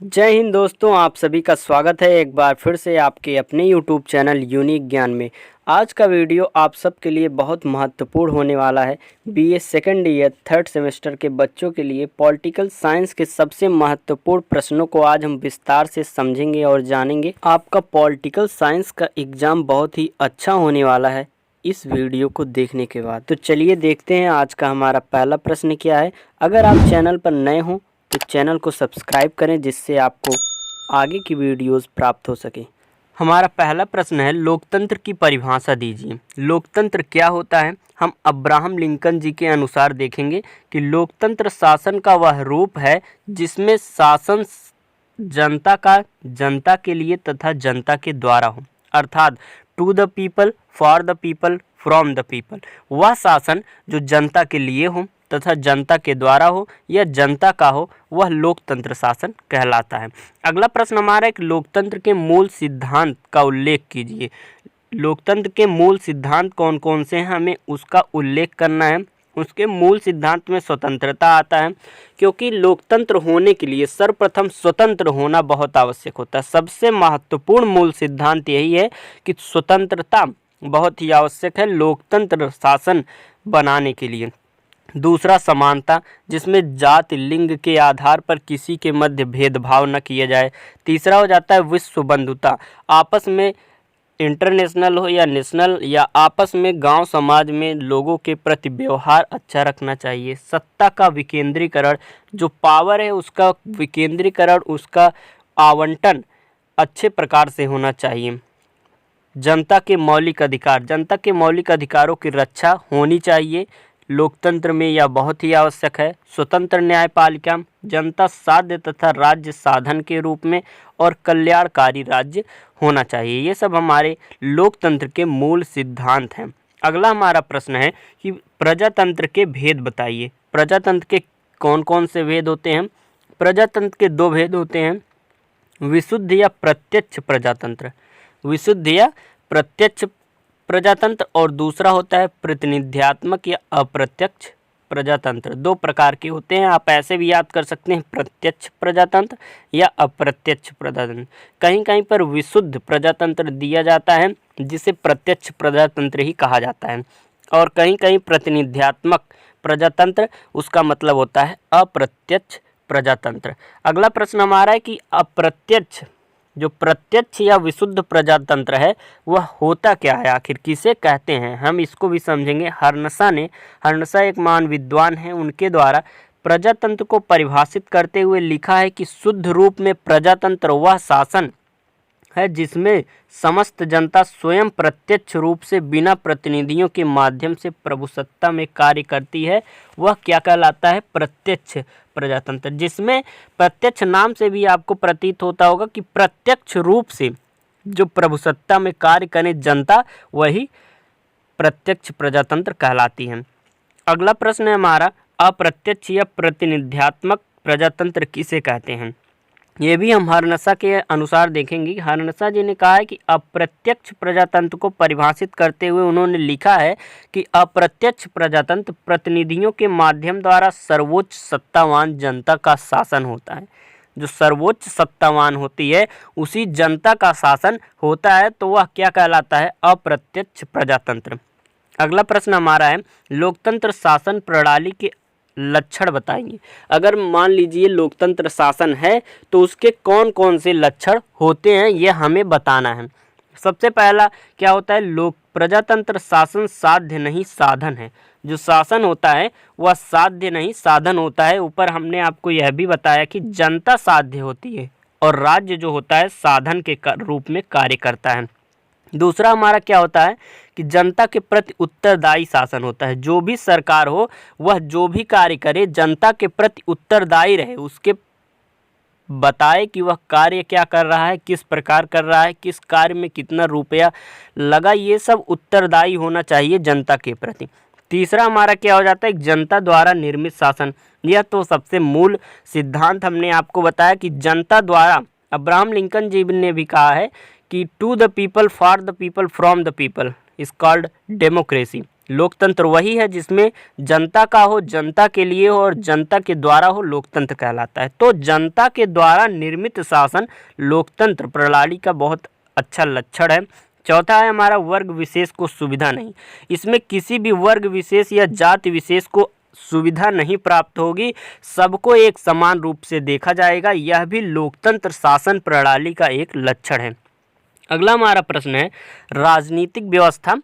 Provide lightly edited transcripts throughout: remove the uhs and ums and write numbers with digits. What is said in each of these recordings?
जय हिंद दोस्तों, आप सभी का स्वागत है एक बार फिर से आपके अपने YouTube चैनल यूनिक ज्ञान में। आज का वीडियो आप सबके लिए बहुत महत्वपूर्ण होने वाला है। BA second year third semester के बच्चों के लिए पॉलिटिकल साइंस के सबसे महत्वपूर्ण प्रश्नों को आज हम विस्तार से समझेंगे और जानेंगे। आपका पॉलिटिकल साइंस का एग्ज़ाम बहुत ही अच्छा होने वाला है इस वीडियो को देखने के बाद। तो चलिए देखते हैं आज का हमारा पहला प्रश्न क्या है। अगर आप चैनल पर नए हों तो चैनल को सब्सक्राइब करें जिससे आपको आगे की वीडियोस प्राप्त हो सके। हमारा पहला प्रश्न है, लोकतंत्र की परिभाषा दीजिए। लोकतंत्र क्या होता है? हम अब्राहम लिंकन जी के अनुसार देखेंगे कि लोकतंत्र शासन का वह रूप है जिसमें शासन जनता का जनता के लिए तथा जनता के द्वारा हो, अर्थात to the people, for the people, from the people. वह शासन जो जनता के लिए हो तथा जनता के द्वारा हो या जनता का हो, वह लोकतंत्र शासन कहलाता है। अगला प्रश्न हमारा एक, लोकतंत्र के मूल सिद्धांत का उल्लेख कीजिए। लोकतंत्र के मूल सिद्धांत कौन कौन से हैं, हमें उसका उल्लेख करना है। उसके मूल सिद्धांत में स्वतंत्रता आता है, क्योंकि लोकतंत्र होने के लिए सर्वप्रथम स्वतंत्र होना बहुत आवश्यक होता है। सबसे महत्वपूर्ण मूल सिद्धांत यही है कि स्वतंत्रता बहुत ही आवश्यक है लोकतंत्र शासन बनाने के लिए। दूसरा, समानता, जिसमें जाति लिंग के आधार पर किसी के मध्य भेदभाव न किया जाए। तीसरा हो जाता है विश्व बंधुता, आपस में इंटरनेशनल हो या नेशनल या आपस में गांव समाज में लोगों के प्रति व्यवहार अच्छा रखना चाहिए। सत्ता का विकेंद्रीकरण, जो पावर है उसका विकेंद्रीकरण, उसका आवंटन अच्छे प्रकार से होना चाहिए। जनता के मौलिक अधिकार, जनता के मौलिक अधिकारों की रक्षा होनी चाहिए लोकतंत्र में, यह बहुत ही आवश्यक है। स्वतंत्र न्यायपालिका, जनता साध्य तथा राज्य साधन के रूप में, और कल्याणकारी राज्य होना चाहिए। ये सब हमारे लोकतंत्र के मूल सिद्धांत हैं। अगला हमारा प्रश्न है कि प्रजातंत्र के भेद बताइए। प्रजातंत्र के कौन कौन से भेद होते हैं? प्रजातंत्र के दो भेद होते हैं, विशुद्ध या प्रत्यक्ष प्रजातंत्र, विशुद्ध या प्रत्यक्ष प्रजातंत्र, और दूसरा होता है प्रतिनिध्यात्मक या अप्रत्यक्ष प्रजातंत्र। दो प्रकार के होते हैं, आप ऐसे भी याद कर सकते हैं, प्रत्यक्ष प्रजातंत्र या अप्रत्यक्ष प्रजातंत्र। कहीं कहीं पर विशुद्ध प्रजातंत्र दिया जाता है जिसे प्रत्यक्ष प्रजातंत्र ही कहा जाता है, और कहीं कहीं प्रतिनिध्यात्मक प्रजातंत्र, उसका मतलब होता है अप्रत्यक्ष प्रजातंत्र। अगला प्रश्न हमारा है कि अप्रत्यक्ष, जो प्रत्यक्ष या विशुद्ध प्रजातंत्र है वह होता क्या है, आखिर किसे कहते हैं? हम इसको भी समझेंगे। हर्नसा एक महान विद्वान हैं, उनके द्वारा प्रजातंत्र को परिभाषित करते हुए लिखा है कि शुद्ध रूप में प्रजातंत्र वह शासन है जिसमें समस्त जनता स्वयं प्रत्यक्ष रूप से बिना प्रतिनिधियों के माध्यम से प्रभुसत्ता में कार्य करती है, वह क्या कहलाता है? प्रत्यक्ष प्रजातंत्र। जिसमें प्रत्यक्ष नाम से भी आपको प्रतीत होता होगा कि प्रत्यक्ष रूप से जो प्रभुसत्ता में कार्य करे जनता, वही प्रत्यक्ष प्रजातंत्र कहलाती है। अगला प्रश्न है हमारा, अप्रत्यक्ष या प्रतिनिध्यात्मक प्रजातंत्र किसे कहते हैं? ये भी हम हर्नसा के अनुसार देखेंगे। हर्नसा जी ने कहा है कि अप्रत्यक्ष प्रजातंत्र को परिभाषित करते हुए उन्होंने लिखा है कि अप्रत्यक्ष प्रजातंत्र प्रतिनिधियों के माध्यम द्वारा सर्वोच्च सत्तावान जनता का शासन होता है। जो सर्वोच्च सत्तावान होती है उसी जनता का शासन होता है, तो वह क्या कहलाता है? अप्रत्यक्ष प्रजातंत्र। अगला प्रश्न हमारा है, लोकतंत्र शासन प्रणाली के लक्षण बताइए। अगर मान लीजिए लोकतंत्र शासन है तो उसके कौन कौन से लक्षण होते हैं, ये हमें बताना है। सबसे पहला क्या होता है? प्रजातंत्र शासन साध्य नहीं साधन है। जो शासन होता है वह साध्य नहीं साधन होता है। ऊपर हमने आपको यह भी बताया कि जनता साध्य होती है और राज्य जो होता है साधन के रूप में कार्य करता है। दूसरा हमारा क्या होता है कि जनता के प्रति उत्तरदायी शासन होता है। जो भी सरकार हो वह जो भी कार्य करे जनता के प्रति उत्तरदायी रहे, उसके बताए कि वह कार्य क्या कर रहा है, किस प्रकार कर रहा है, किस कार्य में कितना रुपया लगा, ये सब उत्तरदायी होना चाहिए जनता के प्रति। तीसरा हमारा क्या हो जाता है? जनता द्वारा निर्मित शासन। यह तो सबसे मूल सिद्धांत हमने आपको बताया कि जनता द्वारा, अब्राहम लिंकन जी ने भी कहा है कि to the people, for the people, from the people is called democracy. लोकतंत्र वही है जिसमें जनता का हो, जनता के लिए हो और जनता के द्वारा हो, लोकतंत्र कहलाता है। तो जनता के द्वारा निर्मित शासन लोकतंत्र प्रणाली का बहुत अच्छा लक्षण है। चौथा है हमारा वर्ग विशेष को सुविधा नहीं। इसमें किसी भी वर्ग विशेष या जाति विशेष को सुविधा नहीं प्राप्त होगी, सबको एक समान रूप से देखा जाएगा। यह भी लोकतंत्र शासन प्रणाली का एक लक्षण है। अगला हमारा प्रश्न है राजनीतिक व्यवस्था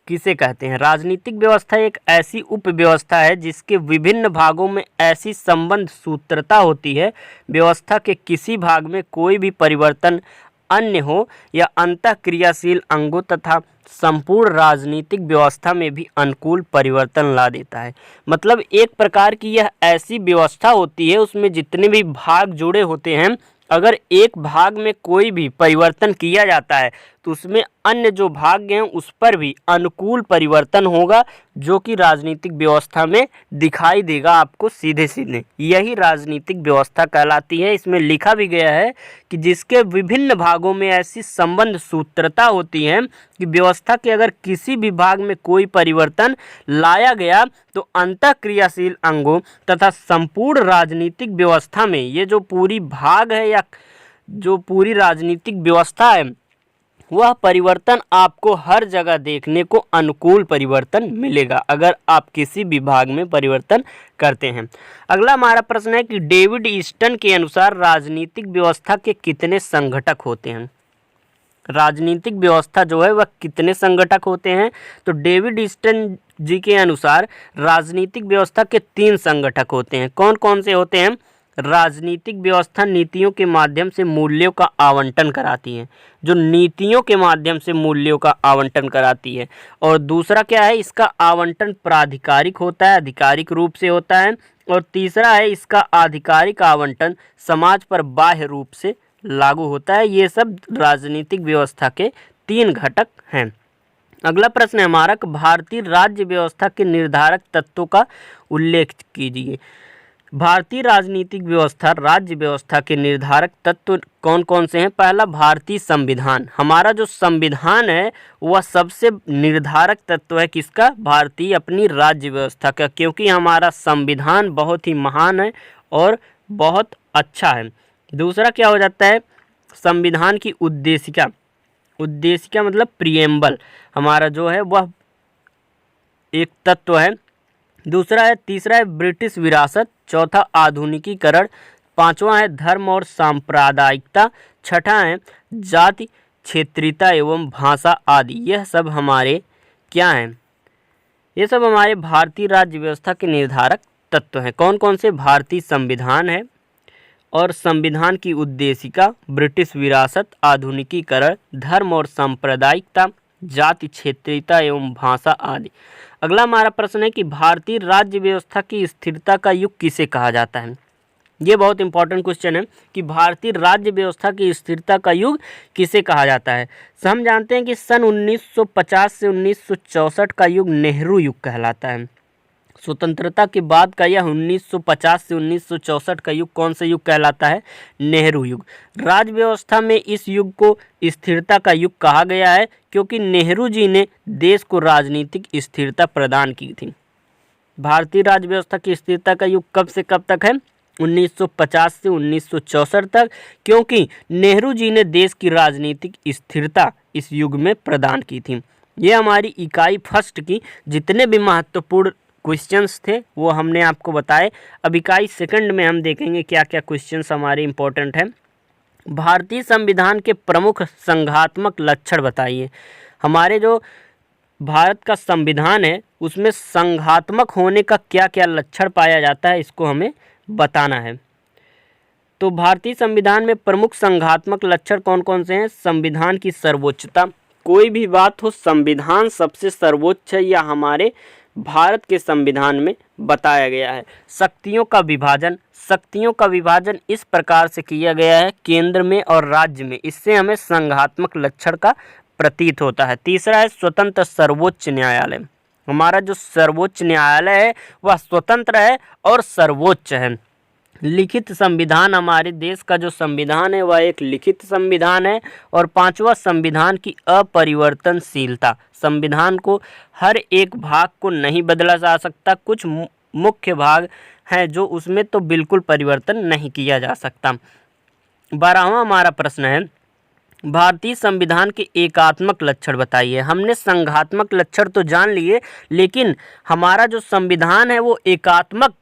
किसे कहते हैं। राजनीतिक व्यवस्था एक ऐसी उपव्यवस्था है जिसके विभिन्न भागों में ऐसी संबंध सूत्रता होती है, व्यवस्था के किसी भाग में कोई भी परिवर्तन अन्य हो या अंतःक्रियाशील अंगों तथा संपूर्ण राजनीतिक व्यवस्था में भी अनुकूल परिवर्तन ला देता है। मतलब एक प्रकार की यह ऐसी व्यवस्था होती है उसमें जितने भी भाग जुड़े होते हैं, अगर एक भाग में कोई भी परिवर्तन किया जाता है तो उसमें अन्य जो भाग हैं उस पर भी अनुकूल परिवर्तन होगा, जो कि राजनीतिक व्यवस्था में दिखाई देगा आपको सीधे सीधे। यही राजनीतिक व्यवस्था कहलाती है। इसमें लिखा भी गया है कि जिसके विभिन्न भागों में ऐसी संबंध सूत्रता होती है कि व्यवस्था के अगर किसी भी भाग में कोई परिवर्तन लाया गया तो अंतःक्रियाशील अंगों तथा संपूर्ण राजनीतिक व्यवस्था में ये जो पूरी भाग है या जो पूरी राजनीतिक व्यवस्था है वह परिवर्तन आपको हर जगह देखने को अनुकूल परिवर्तन मिलेगा अगर आप किसी भी भाग में परिवर्तन करते हैं। अगला हमारा प्रश्न है कि डेविड ईस्टन के अनुसार राजनीतिक व्यवस्था के कितने संघटक होते हैं। राजनीतिक व्यवस्था जो है वह कितने संघटक होते हैं, तो डेविड ईस्टन जी के अनुसार राजनीतिक व्यवस्था के 3 संघटक होते हैं। कौन कौन से होते हैं। राजनीतिक व्यवस्था नीतियों के माध्यम से मूल्यों का आवंटन कराती है, जो नीतियों के माध्यम से मूल्यों का आवंटन कराती है। और दूसरा क्या है, इसका आवंटन प्राधिकारिक होता है, आधिकारिक रूप से होता है। और तीसरा है इसका आधिकारिक आवंटन समाज पर बाह्य रूप से लागू होता है। ये सब राजनीतिक व्यवस्था के 3 घटक हैं। अगला प्रश्न है हमारा कि भारतीय राज्य व्यवस्था के निर्धारक तत्वों का उल्लेख कीजिए। भारतीय राजनीतिक व्यवस्था राज्य व्यवस्था के निर्धारक तत्व कौन कौन से हैं। पहला भारतीय संविधान। हमारा जो संविधान है वह सबसे निर्धारक तत्व है किसका, भारतीय अपनी राज्य व्यवस्था का, क्योंकि हमारा संविधान बहुत ही महान है और बहुत अच्छा है। दूसरा क्या हो जाता है, संविधान की उद्देशिका। उद्देशिका मतलब प्रिएम्बल हमारा जो है वह एक तत्व है। दूसरा है, तीसरा है ब्रिटिश विरासत। चौथा आधुनिकीकरण। पांचवा है धर्म और सांप्रदायिकता। छठा है जाति क्षेत्रीयता एवं भाषा आदि। यह सब हमारे क्या हैं, ये सब हमारे भारतीय राज्य व्यवस्था के निर्धारक तत्व हैं। कौन कौन से, भारतीय संविधान है और संविधान की उद्देशिका, ब्रिटिश विरासत, आधुनिकीकरण, धर्म और सांप्रदायिकता, जाति क्षेत्रीयता एवं भाषा आदि। अगला हमारा प्रश्न है कि भारतीय राज्य व्यवस्था की स्थिरता का युग किसे कहा जाता है। ये बहुत इंपॉर्टेंट क्वेश्चन है कि भारतीय राज्य व्यवस्था की स्थिरता का युग किसे कहा जाता है। हम जानते हैं कि सन 1950 से 1964 का युग नेहरू युग कहलाता है। स्वतंत्रता के बाद का यह 1950 से 1964 का युग कौन सा युग कहलाता है, नेहरू युग। राज्य व्यवस्था में इस युग को स्थिरता का युग कहा गया है क्योंकि नेहरू जी ने देश को राजनीतिक स्थिरता प्रदान की थी। भारतीय राज्य व्यवस्था की स्थिरता का युग कब से कब तक है, 1950 से 1964 तक, क्योंकि नेहरू जी ने देश की राजनीतिक स्थिरता इस युग में प्रदान की थी। ये हमारी इकाई फर्स्ट की जितने भी महत्वपूर्ण क्वेश्चंस थे वो हमने आपको बताए। अब इकाई सेकंड में हम देखेंगे क्या क्या क्वेश्चंस हमारे इंपॉर्टेंट हैं। भारतीय संविधान के प्रमुख संघात्मक लक्षण बताइए। हमारे जो भारत का संविधान है उसमें संघात्मक होने का क्या क्या लक्षण पाया जाता है, इसको हमें बताना है। तो भारतीय संविधान में प्रमुख संघात्मक लक्षण कौन कौन से हैं। संविधान की सर्वोच्चता, कोई भी बात हो संविधान सबसे सर्वोच्च है, या हमारे भारत के संविधान में बताया गया है। शक्तियों का विभाजन, शक्तियों का विभाजन इस प्रकार से किया गया है केंद्र में और राज्य में, इससे हमें संघात्मक लक्षण का प्रतीत होता है। तीसरा है स्वतंत्र सर्वोच्च न्यायालय। हमारा जो सर्वोच्च न्यायालय है वह स्वतंत्र है और सर्वोच्च है। लिखित संविधान, हमारे देश का जो संविधान है वह एक लिखित संविधान है। और पांचवा, संविधान की अपरिवर्तनशीलता। संविधान को हर एक भाग को नहीं बदला जा सकता, कुछ मुख्य भाग हैं जो उसमें तो बिल्कुल परिवर्तन नहीं किया जा सकता। 12वां हमारा प्रश्न है, भारतीय संविधान के एकात्मक लक्षण बताइए। हमने संघात्मक लक्षण तो जान लिए, लेकिन हमारा जो संविधान है वो एकात्मक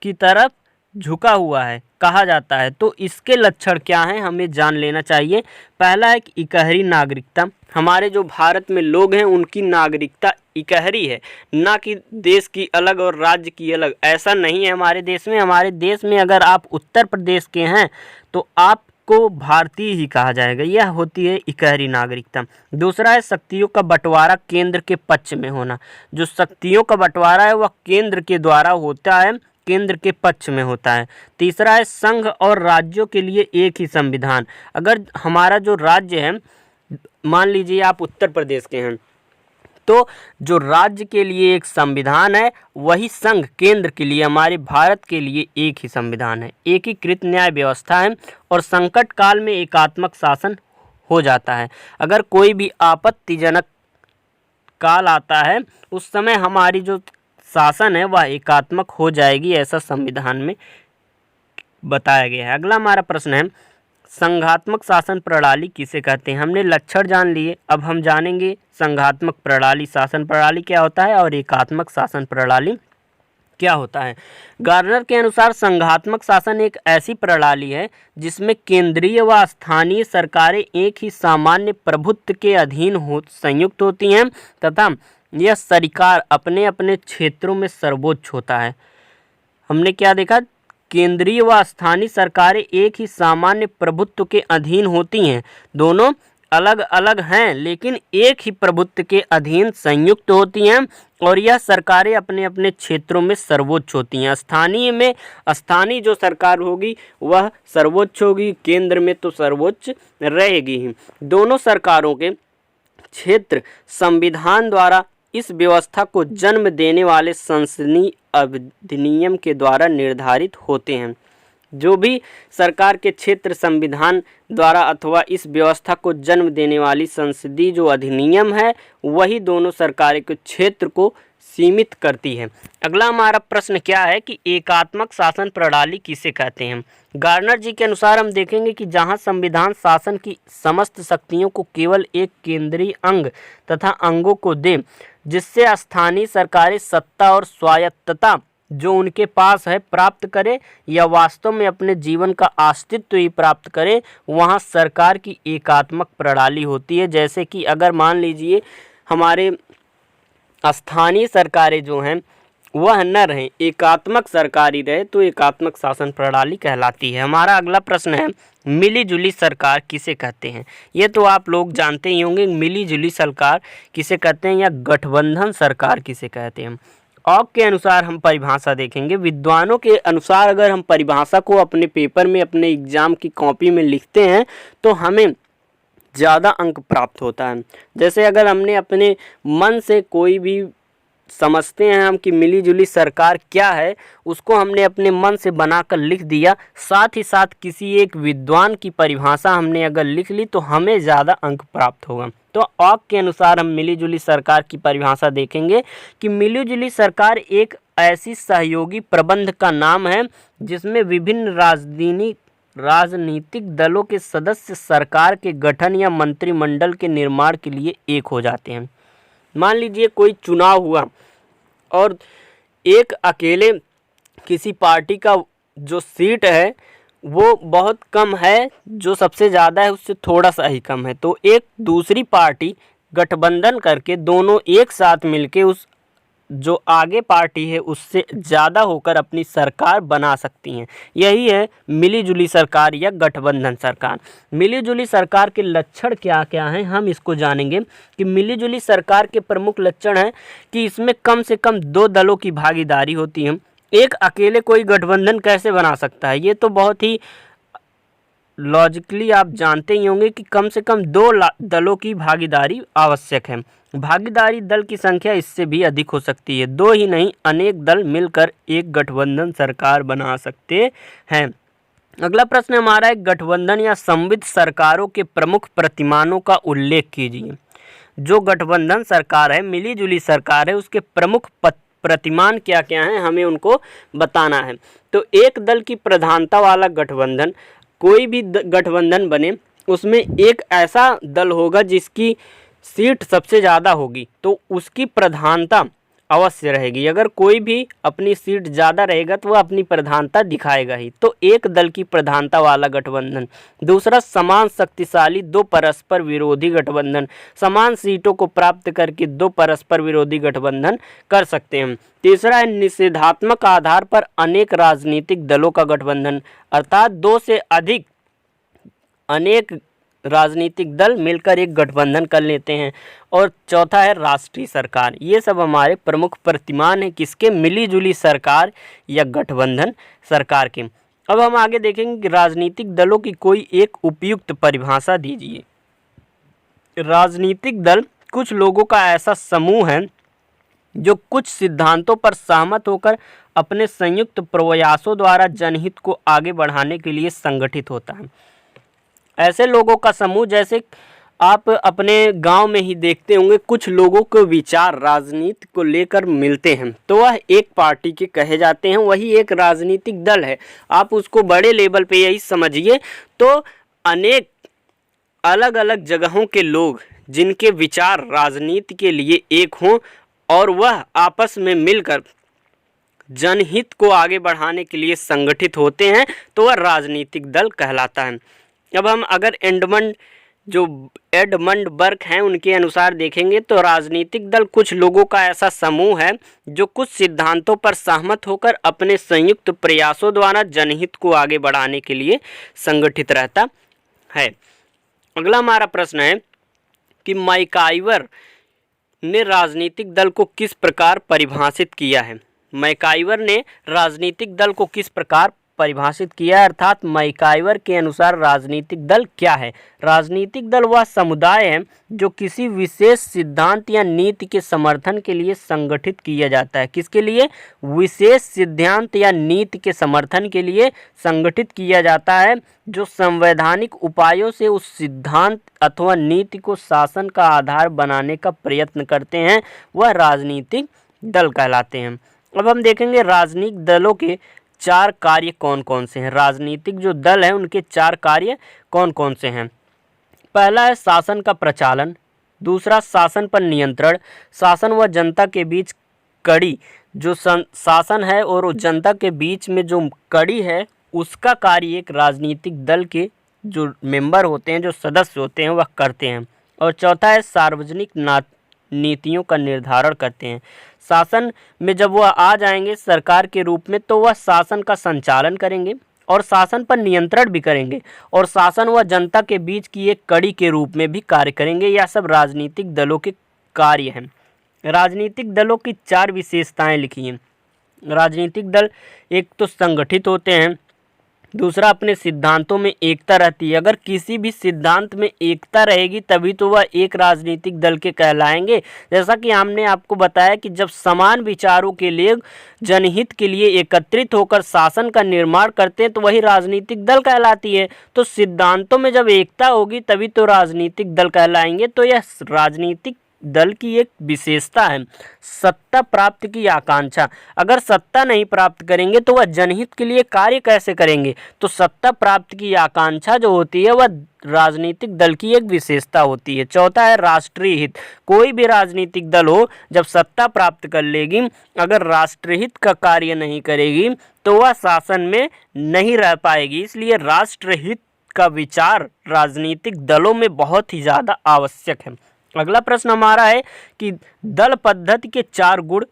की तरफ झुका हुआ है कहा जाता है, तो इसके लक्षण क्या हैं हमें जान लेना चाहिए। पहला है कि इकहरी नागरिकता। हमारे जो भारत में लोग हैं उनकी नागरिकता इकहरी है, ना कि देश की अलग और राज्य की अलग। ऐसा नहीं है हमारे देश में। हमारे देश में अगर आप उत्तर प्रदेश के हैं तो आपको भारतीय ही कहा जाएगा। यह होती है इकहरी नागरिकता। दूसरा है शक्तियों का बंटवारा केंद्र के पक्ष में होना। जो शक्तियों का बंटवारा है वह केंद्र के द्वारा होता है, केंद्र के पक्ष में होता है। तीसरा है संघ और राज्यों के लिए एक ही संविधान। अगर हमारा जो राज्य है, मान लीजिए आप उत्तर प्रदेश के हैं, तो जो राज्य के लिए एक संविधान है वही संघ केंद्र के लिए, हमारे भारत के लिए एक ही संविधान है। एकीकृत न्याय व्यवस्था है और संकट काल में एकात्मक शासन हो जाता है। अगर कोई भी आपत्तिजनक काल आता है उस समय हमारी जो शासन है वह एकात्मक हो जाएगी, ऐसा संविधान में बताया गया है। अगला हमारा प्रश्न है, संघात्मक शासन प्रणाली किसे कहते हैं। हमने लक्षण जान लिए, अब हम जानेंगे संघात्मक प्रणाली, शासन प्रणाली क्या होता है और एकात्मक शासन प्रणाली क्या होता है। गार्नर के अनुसार संघात्मक शासन एक ऐसी प्रणाली है जिसमें केंद्रीय व स्थानीय सरकारें एक ही सामान्य प्रभुत्व के अधीन संयुक्त होती हैं तथा यह सरकार अपने अपने क्षेत्रों में सर्वोच्च होता है। हमने क्या देखा, केंद्रीय व स्थानीय सरकारें एक ही सामान्य प्रभुत्व के अधीन होती हैं। दोनों अलग अलग हैं लेकिन एक ही प्रभुत्व के अधीन संयुक्त होती हैं और यह सरकारें अपने अपने क्षेत्रों में सर्वोच्च होती हैं। स्थानीय जो सरकार होगी वह सर्वोच्च होगी, केंद्र में तो सर्वोच्च रहेगी ही। दोनों सरकारों के क्षेत्र संविधान द्वारा इस व्यवस्था को जन्म देने वाले संसदीय अधिनियम के द्वारा निर्धारित होते हैं। जो भी सरकार के क्षेत्र संविधान द्वारा अथवा इस व्यवस्था को जन्म देने वाली संसदीय जो अधिनियम है वही दोनों सरकारों के क्षेत्र को सीमित करती है। अगला हमारा प्रश्न क्या है कि एकात्मक शासन प्रणाली किसे कहते हैं। गार्नर जी के अनुसार हम देखेंगे कि जहां संविधान शासन की समस्त शक्तियों को केवल एक केंद्रीय अंग तथा अंगों को दे, जिससे स्थानीय सरकारें सत्ता और स्वायत्तता जो उनके पास है प्राप्त करे या वास्तव में अपने जीवन का अस्तित्व ही प्राप्त करे, वहां सरकार की एकात्मक प्रणाली होती है। जैसे कि अगर मान लीजिए हमारे स्थानीय सरकारें जो हैं वह न रहें, एकात्मक सरकारी रहे, तो एकात्मक शासन प्रणाली कहलाती है। हमारा अगला प्रश्न है, मिलीजुली सरकार किसे कहते हैं। ये तो आप लोग जानते ही होंगे, मिलीजुली सरकार किसे कहते हैं या गठबंधन सरकार किसे कहते हैं। ऑग के अनुसार हम परिभाषा देखेंगे। विद्वानों के अनुसार अगर हम परिभाषा को अपने पेपर में, अपने एग्जाम की कॉपी में लिखते हैं तो हमें ज़्यादा अंक प्राप्त होता है। जैसे अगर हमने अपने मन से कोई भी समझते हैं हम कि मिलीजुली सरकार क्या है, उसको हमने अपने मन से बनाकर लिख दिया, साथ ही साथ किसी एक विद्वान की परिभाषा हमने अगर लिख ली तो हमें ज़्यादा अंक प्राप्त होगा। तो ऑग के अनुसार हम मिलीजुली सरकार की परिभाषा देखेंगे कि मिलीजुली सरकार एक ऐसी सहयोगी प्रबंध का नाम है जिसमें विभिन्न राजनीतिक दलों के सदस्य सरकार के गठन या मंत्रिमंडल के निर्माण के लिए एक हो जाते हैं। मान लीजिए कोई चुनाव हुआ और एक अकेले किसी पार्टी का जो सीट है वो बहुत कम है, जो सबसे ज़्यादा है उससे थोड़ा सा ही कम है, तो एक दूसरी पार्टी गठबंधन करके दोनों एक साथ मिलके उस जो आगे पार्टी है उससे ज़्यादा होकर अपनी सरकार बना सकती हैं। यही है मिलीजुली सरकार या गठबंधन सरकार। मिलीजुली सरकार के लक्षण क्या क्या हैं हम इसको जानेंगे कि मिलीजुली सरकार के प्रमुख लक्षण हैं कि इसमें कम से कम 2 दलों की भागीदारी होती है। एक अकेले कोई गठबंधन कैसे बना सकता है, ये तो बहुत ही लॉजिकली आप जानते ही होंगे कि कम से कम दो दलों की भागीदारी आवश्यक है। भागीदारी दल की संख्या इससे भी अधिक हो सकती है, दो ही नहीं अनेक दल मिलकर एक गठबंधन सरकार बना सकते हैं। अगला प्रश्न हमारा है, गठबंधन या समवित सरकारों के प्रमुख प्रतिमानों का उल्लेख कीजिए। जो गठबंधन सरकार है, मिलीजुली सरकार है, उसके प्रमुख प्रतिमान क्या क्या हैं, हमें उनको बताना है। तो एक दल की प्रधानता वाला गठबंधन, कोई भी गठबंधन बने उसमें एक ऐसा दल होगा जिसकी सीट सबसे ज़्यादा होगी, तो उसकी प्रधानता अवश्य रहेगी। अगर कोई भी अपनी सीट ज़्यादा रहेगा तो वह अपनी प्रधानता दिखाएगा ही। तो एक दल की प्रधानता वाला गठबंधन। दूसरा, समान शक्तिशाली दो परस्पर विरोधी गठबंधन, समान सीटों को प्राप्त करके दो परस्पर विरोधी गठबंधन कर सकते हैं। तीसरा है, निषेधात्मक आधार पर अनेक राजनीतिक दलों का गठबंधन, अर्थात दो से अधिक अनेक राजनीतिक दल मिलकर एक गठबंधन कर लेते हैं। और चौथा है, राष्ट्रीय सरकार। ये सब हमारे प्रमुख प्रतिमान हैं किसके, मिलीजुली सरकार या गठबंधन सरकार के। अब हम आगे देखेंगे कि राजनीतिक दलों की कोई एक उपयुक्त परिभाषा दीजिए। राजनीतिक दल कुछ लोगों का ऐसा समूह है जो कुछ सिद्धांतों पर सहमत होकर अपने संयुक्त प्रयासों द्वारा जनहित को आगे बढ़ाने के लिए संगठित होता है। ऐसे लोगों का समूह, जैसे आप अपने गांव में ही देखते होंगे, कुछ लोगों के विचार राजनीति को लेकर मिलते हैं तो वह एक पार्टी के कहे जाते हैं, वही एक राजनीतिक दल है। आप उसको बड़े लेवल पे यही समझिए। तो अनेक अलग अलग जगहों के लोग जिनके विचार राजनीति के लिए एक हों और वह आपस में मिलकर जनहित को आगे बढ़ाने के लिए संगठित होते हैं, तो वह राजनीतिक दल कहलाता है। अब हम अगर एडमंड बर्क हैं उनके अनुसार देखेंगे तो राजनीतिक दल कुछ लोगों का ऐसा समूह है जो कुछ सिद्धांतों पर सहमत होकर अपने संयुक्त प्रयासों द्वारा जनहित को आगे बढ़ाने के लिए संगठित रहता है। अगला हमारा प्रश्न है कि मैकाइवर ने राजनीतिक दल को किस प्रकार परिभाषित किया है। मैकाइवर ने राजनीतिक दल को किस प्रकार परिभाषित किया है, अर्थात मैकाइवर के अनुसार राजनीतिक दल क्या है। राजनीतिक दल वह समुदाय है जो किसी विशेष सिद्धांत या नीति के समर्थन के लिए संगठित किया जाता है। किसके लिए? विशेष सिद्धांत या नीति के समर्थन के लिए संगठित किया जाता है, जो संवैधानिक उपायों से उस सिद्धांत अथवा नीति को शासन का आधार बनाने का प्रयत्न करते हैं, वह राजनीतिक दल कहलाते हैं। अब हम देखेंगे राजनीतिक दलों के चार कार्य कौन कौन से हैं। राजनीतिक जो दल है उनके चार कार्य कौन कौन से हैं। पहला है शासन का प्रचालन, दूसरा शासन पर नियंत्रण, शासन व जनता के बीच कड़ी, जो शासन है और जनता के बीच में जो कड़ी है उसका कार्य एक राजनीतिक दल के जो मेंबर होते हैं, जो सदस्य होते हैं, वह करते हैं। और चौथा है सार्वजनिक नीतियों का निर्धारण करते हैं। शासन में जब वह आ जाएंगे सरकार के रूप में तो वह शासन का संचालन करेंगे और शासन पर नियंत्रण भी करेंगे और शासन व जनता के बीच की एक कड़ी के रूप में भी कार्य करेंगे। यह सब राजनीतिक दलों के कार्य हैं। राजनीतिक दलों की चार विशेषताएं लिखी हैं। राजनीतिक दल एक तो संगठित होते हैं, दूसरा अपने सिद्धांतों में एकता रहती है। अगर किसी भी सिद्धांत में एकता रहेगी तभी तो वह एक राजनीतिक दल के कहलाएंगे। जैसा कि हमने आपको बताया कि जब समान विचारों के लिए जनहित के लिए एकत्रित होकर शासन का निर्माण करते हैं तो वही राजनीतिक दल कहलाती है। तो सिद्धांतों में जब एकता होगी तभी तो राजनीतिक दल कहलाएंगे। तो यह राजनीतिक दल की एक विशेषता है। सत्ता प्राप्ति की आकांक्षा, अगर सत्ता नहीं प्राप्त करेंगे तो वह जनहित के लिए कार्य कैसे करेंगे। तो सत्ता प्राप्ति की आकांक्षा जो होती है वह राजनीतिक दल की एक विशेषता होती है। चौथा है राष्ट्रीय हित, कोई भी राजनीतिक दल हो जब सत्ता प्राप्त कर लेगी अगर राष्ट्रीय हित का कार्य नहीं करेगी तो वह शासन में नहीं रह पाएगी। इसलिए राष्ट्रहित का विचार राजनीतिक दलों में बहुत ही ज़्यादा आवश्यक है। अगला प्रश्न हमारा है कि दल पद्धति के चार गुण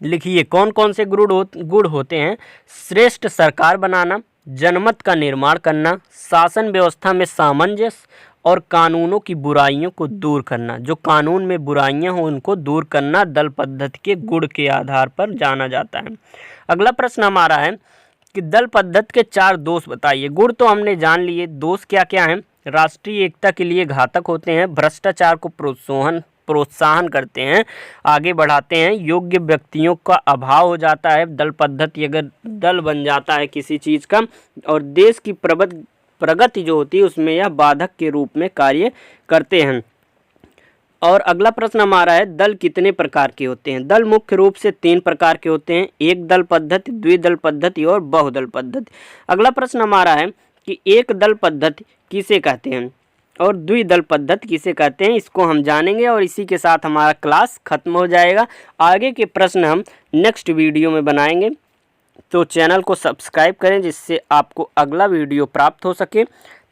लिखिए। कौन कौन से गुण होते हैं? श्रेष्ठ सरकार बनाना, जनमत का निर्माण करना, शासन व्यवस्था में सामंजस्य और कानूनों की बुराइयों को दूर करना। जो कानून में बुराइयां हों उनको दूर करना दल पद्धति के गुण के आधार पर जाना जाता है। अगला प्रश्न हमारा है कि दल पद्धति के 4 दोष बताइए। गुण तो हमने जान लिए, दोष क्या क्या हैं? राष्ट्रीय एकता के लिए घातक होते हैं, भ्रष्टाचार को प्रोत्साहन करते हैं, आगे बढ़ाते हैं, योग्य व्यक्तियों का अभाव हो जाता है दल पद्धति अगर दल बन जाता है किसी चीज़ का, और देश की प्रगति जो होती है उसमें यह बाधक के रूप में कार्य करते हैं। और अगला प्रश्न हमारा है, दल कितने प्रकार के होते हैं? दल मुख्य रूप से 3 प्रकार के होते हैं, एक दल पद्धति, द्विदल पद्धति और बहुदल पद्धति। अगला प्रश्न हमारा है कि एक दल पद्धति किसे कहते हैं और द्विदल पद्धति किसे कहते हैं, इसको हम जानेंगे और इसी के साथ हमारा क्लास खत्म हो जाएगा। आगे के प्रश्न हम नेक्स्ट वीडियो में बनाएंगे, तो चैनल को सब्सक्राइब करें जिससे आपको अगला वीडियो प्राप्त हो सके।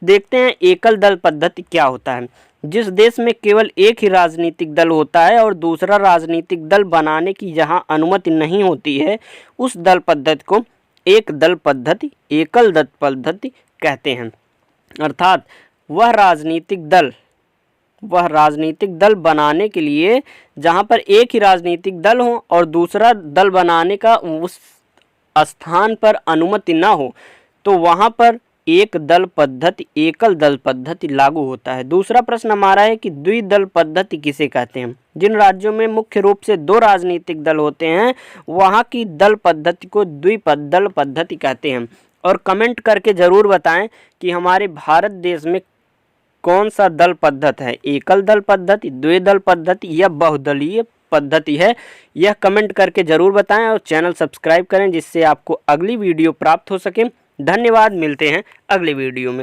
देखते हैं एकल दल पद्धति क्या होता है। जिस देश में केवल एक ही राजनीतिक दल होता है और दूसरा राजनीतिक दल बनाने की जहां अनुमति नहीं होती है, उस दल पद्धति को एक दल पद्धति, एकल दल पद्धति कहते हैं। अर्थात वह राजनीतिक दल बनाने के लिए जहां पर एक ही राजनीतिक दल हो और दूसरा दल बनाने का उस स्थान पर अनुमति ना हो, तो वहां पर एक दल पद्धति, एकल दल पद्धति लागू होता है। दूसरा प्रश्न हमारा है कि द्विदल पद्धति किसे कहते हैं? जिन राज्यों में मुख्य रूप से 2 राजनीतिक दल होते हैं वहां की दल पद्धति को द्विदल पद्धति कहते हैं। और कमेंट करके ज़रूर बताएं कि हमारे भारत देश में कौन सा दल पद्धति है, एकल दल पद्धति, द्विदल पद्धति या बहुदलीय पद्धति है। यह कमेंट करके ज़रूर बताएं और चैनल सब्सक्राइब करें जिससे आपको अगली वीडियो प्राप्त हो सके। धन्यवाद, मिलते हैं अगले वीडियो में।